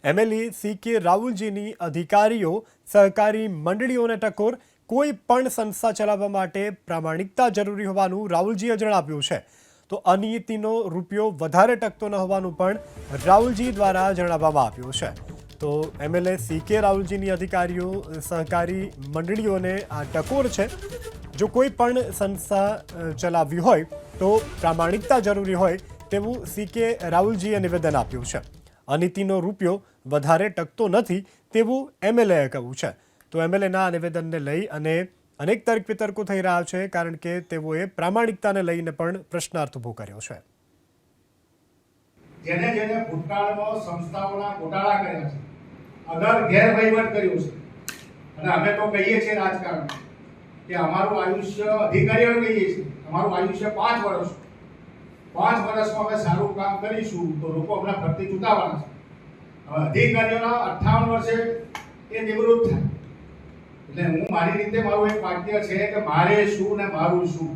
MLA CK રાહુલજીની અધિકારીઓ સહકારી મંડળીઓને ટકોર, કોઈ પણ સંસ્થા ચલાવવા માટે પ્રામાણિકતા જરૂરી હોવાનું રાહુલજીએ જણાવ્યું છે. તો અનિયતિનો રૂપિયો વધારે ટકતો ન હોવાનું પણ રાહુલજી દ્વારા જણાવવામાં આવ્યું છે. તો એમએલએ CK રાહુલજીની અધિકારીઓ સહકારી મંડળીઓને આ ટકોર છે. જો કોઈ પણ સંસ્થા ચલાવવી હોય તો પ્રામાણિકતા જરૂરી હોય તેવું CK રાહુલજીએ નિવેદન આપ્યું છે. અનિતિનો રૂપિયો વધારે ટકતો નથી તેવું એમએલએએ કહ્યું છે. તો એમએલએના નિવેદનને લઈ અને અનેક તર્ક વિતર્કો થઈ રહ્યા છે, કારણ કે તેઓએ પ્રામાણિકતાને લઈને પણ પ્રશ્નાર્થ ઊભો કર્યો છે. જેને જેને ભૂતકાળમાં સંસ્થાઓના ગોટાળા કર્યા છે, અગર ગેરવહીવટ કર્યો છે, અને અમે તો કહીએ છીએ રાજકારણ કે અમારું આયુષ્ય અધિકારીઓને કહીએ છીએ અમારું આયુષ્ય 5 વર્ષ, 5 વર્ષમાં અમે સારું કામ કરીશું તો લોકો હમણાં ભરતી ચૂંટાવાના છે. હવે અધિકારીઓના 58 વર્ષે એ નિવૃત્ત થાય એટલે હું મારી રીતે મારું એક વાક્ય છે કે મારે શું ને મારું શું.